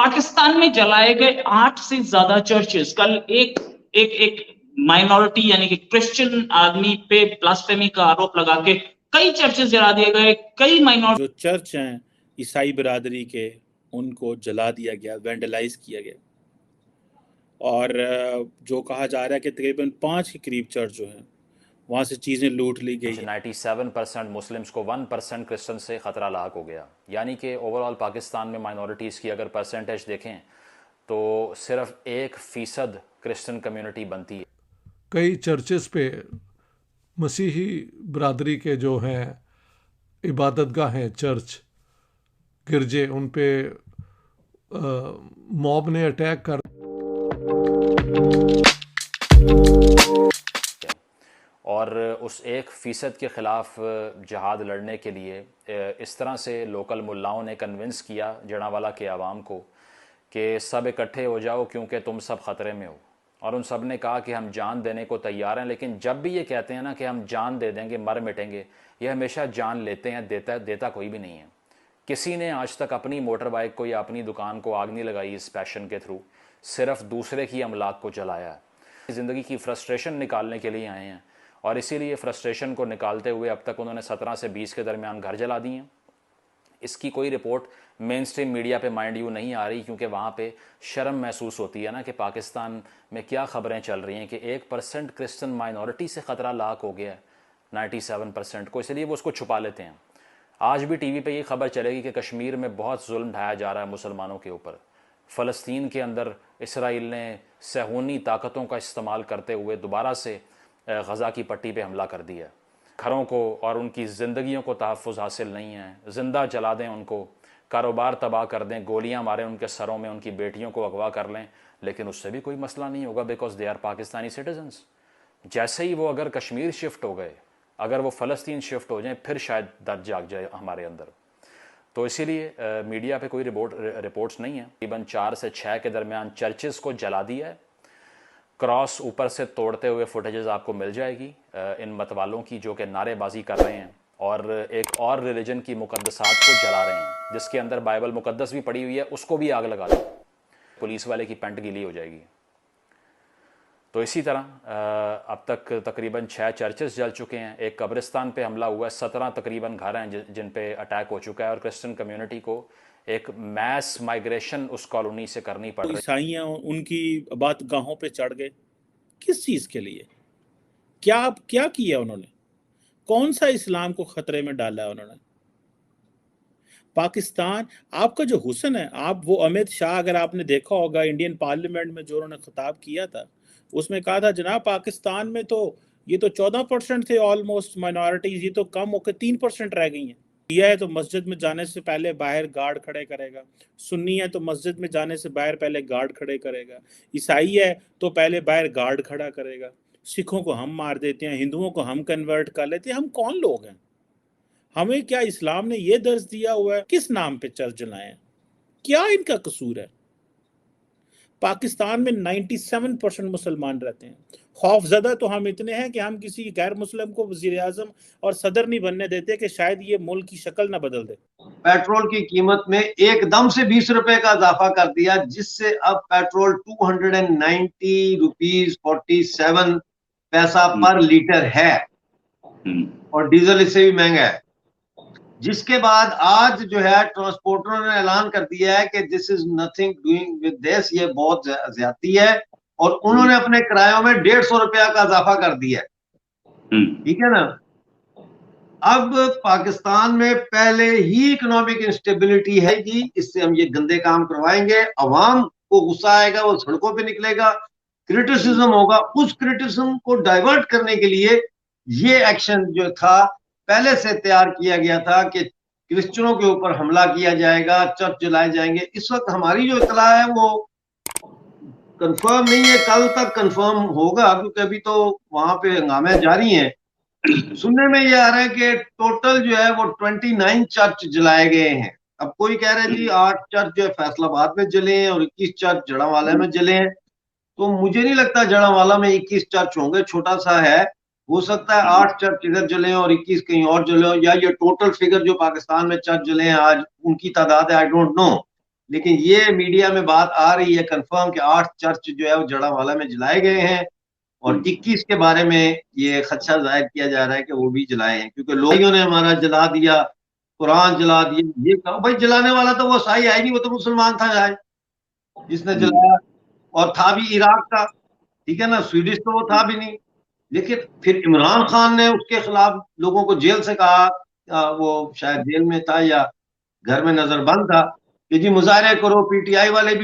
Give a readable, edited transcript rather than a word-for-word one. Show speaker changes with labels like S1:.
S1: पाकिस्तान में जलाए गए 8 से ज्यादा चर्चेस। कल एक एक एक माइनॉरिटी यानी कि क्रिश्चियन आदमी पे ब्लास्फेमी का आरोप लगा के कई चर्चेस जला दिए गए। कई माइनॉरिटी
S2: जो चर्च हैं ईसाई बिरादरी के, उनको जला दिया गया, वेंडलाइज किया गया। और जो कहा जा रहा है कि तकरीबन 5 के करीब चर्च जो हैं वहाँ से चीज़ें लूट ली गई।
S3: 97% मुस्लिम्स को 1% क्रिश्चियन से ख़तरा लाक हो गया। यानी कि ओवरऑल पाकिस्तान में माइनॉरिटीज़ की अगर परसेंटेज देखें तो सिर्फ 1% क्रिश्चियन कम्युनिटी बनती है।
S4: कई चर्चेस पे मसीही बिरादरी के जो हैं इबादतगाह हैं, चर्च, गिरजे, उन पे मॉब ने अटैक कर
S3: और उस 1% के ख़िलाफ़ जहाद लड़ने के लिए इस तरह से लोकल मुल्लाओं ने कन्विंस किया जड़ावाला के आवाम को कि सब इकट्ठे हो जाओ क्योंकि तुम सब ख़तरे में हो। और उन सब ने कहा कि हम जान देने को तैयार हैं, लेकिन जब भी ये कहते हैं ना कि हम जान दे देंगे, मर मिटेंगे, ये हमेशा जान लेते हैं, देता कोई भी नहीं है। किसी ने आज तक अपनी मोटर बाइक को या अपनी दुकान को आग नहीं लगाई इस पैशन के थ्रू, सिर्फ दूसरे की अमलाक को जलाया है। ज़िंदगी की फ्रस्ट्रेशन निकालने के लिए आए हैं और इसीलिए फ्रस्ट्रेशन को निकालते हुए अब तक उन्होंने 17 से 20 के दरमियान घर जला दिए हैं। इसकी कोई रिपोर्ट मेन स्ट्रीम मीडिया पे माइंड यू नहीं आ रही, क्योंकि वहाँ पे शर्म महसूस होती है ना कि पाकिस्तान में क्या ख़बरें चल रही हैं कि 1% क्रिश्चियन माइनॉरिटी से ख़तरा लाक हो गया है 97% को, इसलिए वो उसको छुपा लेते हैं। आज भी टीवी पे ये खबर चलेगी कि कश्मीर में बहुत जुल्म ढाया जा रहा है मुसलमानों के ऊपर। फ़लस्तीन के अंदर इसराइल ने सहूनी ताकतों का इस्तेमाल करते हुए दोबारा से गज़ा की पट्टी पे हमला कर दिया। घरों को और उनकी ज़िंदगियों को तहफ़्फ़ुज़ हासिल नहीं है, ज़िंदा जला दें उनको, कारोबार तबाह कर दें, गोलियां मारें उनके सरों में, उनकी बेटियों को अगवा कर लें, लेकिन उससे भी कोई मसला नहीं होगा because they are Pakistani citizens. जैसे ही वो अगर कश्मीर शिफ्ट हो गए, अगर वो फ़लस्तीन शिफ्ट हो जाएं, फिर शायद दर्द जाग जाए हमारे अंदर। तो इसीलिए मीडिया पे कोई रिपोर्ट्स नहीं है। तकरीबन 4 से 6 के दरमियान चर्चेस को जला दिया है। क्रॉस ऊपर से तोड़ते हुए फुटेजेस आपको मिल जाएगी इन मतवालों की, जो कि नारेबाजी कर रहे हैं और एक और रिलीजन की मुकद्दसात को जला रहे हैं, जिसके अंदर बाइबल मुकद्दस भी पड़ी हुई है, उसको भी आग लगा दो, पुलिस वाले की पैंट गीली हो जाएगी। तो इसी तरह अब तक तकरीबन 6 चर्चेस जल चुके हैं, एक कब्रिस्तान पे हमला हुआ है, 17 तकरीबन घर हैं जिन पे अटैक हो चुका है और क्रिश्चियन कम्युनिटी को एक मैस माइग्रेशन उस कॉलोनी से करनी पड़ रही है।
S2: ईसाइयाँ उनकी इबादतगाहों पे चढ़ गए, किस चीज़ के लिए? क्या किया उन्होंने? कौन सा इस्लाम को खतरे में डाला है उन्होंने? पाकिस्तान, आपका जो हुस्न है, आप वो अमित शाह, अगर आपने देखा होगा इंडियन पार्लियामेंट में जो उन्होंने खिताब किया था, उसमें कहा था जनाब पाकिस्तान में तो ये तो 14% थे ऑलमोस्ट माइनॉरिटीज, ये तो कम होकर 3% रह गई हैं। शिया है तो मस्जिद में जाने से पहले बाहर गार्ड खड़े करेगा, सुन्नी है तो मस्जिद में जाने से बाहर पहले गार्ड खड़े करेगा, ईसाई है तो पहले बाहर गार्ड खड़ा करेगा, सिखों को हम मार देते हैं, हिंदुओं को हम कन्वर्ट कर लेते हैं। हम कौन लोग हैं? हमें क्या इस्लाम ने ये दर्ज दिया हुआ है? किस नाम पे चर्च जलाएं? क्या इनका कसूर है? पाकिस्तान में 97% मुसलमान रहते हैं। खौफजदा तो हम इतने हैं कि हम किसी गैर मुस्लिम को वजीर आजम और सदर नहीं बनने देते कि शायद ये मुल्क की शक्ल ना बदल दे।
S5: पेट्रोल की कीमत में एकदम से 20 रुपए का इजाफा कर दिया, जिससे अब पेट्रोल 290 रुपीज 47 पैसा पर लीटर है और डीजल इससे भी महंगा है। जिसके बाद आज जो है ट्रांसपोर्टरों ने ऐलान कर दिया है कि this is nothing doing with this, ये बहुत ज्यादती है, और उन्होंने अपने किरायों में 150 रुपया का इजाफा कर दिया है। ठीक है ना? अब पाकिस्तान में पहले ही इकोनॉमिक इंस्टेबिलिटी है जी, इससे हम ये गंदे काम करवाएंगे, अवाम को गुस्सा आएगा, वो सड़कों पे निकलेगा, क्रिटिसिज्म होगा, उस क्रिटिसिज्म को डाइवर्ट करने के लिए ये एक्शन जो था पहले से तैयार किया गया था कि क्रिश्चियनों के ऊपर हमला किया जाएगा, चर्च जलाए जाएंगे। इस वक्त हमारी जो इतला है वो कंफर्म नहीं है, कल तक कंफर्म होगा, क्योंकि अभी तो वहां पे हंगामे जारी हैं। सुनने में ये आ रहा है कि टोटल जो है वो 29 चर्च जलाए गए हैं। अब कोई कह रहा है जी 8 चर्च जो है फैसलाबाद में जले हैं और 21 चर्च जड़ावाला में जले हैं। तो मुझे नहीं लगता जड़ावाला में 21 चर्च होंगे, छोटा सा है, हो सकता है 8 चर्च इधर जले और 21 कहीं और जले हो, या ये टोटल फिगर जो पाकिस्तान में चर्च जले हैं आज उनकी तादाद है, आई डोंट नो। लेकिन ये मीडिया में बात आ रही है कंफर्म कि 8 चर्च जो है वो जड़ावाला में जलाए गए हैं और 21 के बारे में ये खदशा जाहिर किया जा रहा है कि वो भी जलाए हैं, क्योंकि लोगों ने हमारा जला दिया, कुरान जला दिया। ये कहा भाई जलाने वाला तो वो ईसाई है ही नहीं, वो तो मुसलमान था जाए जिसने जलाया, और था भी इराक का, ठीक है ना, स्वीडिश तो वो था भी नहीं। लेकिन फिर इमरान खान ने उसके खिलाफ लोगों को जेल से कहा, वो शायद जेल में था या घर में नजरबंद था, कि जी मुजाहरे करो, पीटीआई वाले भी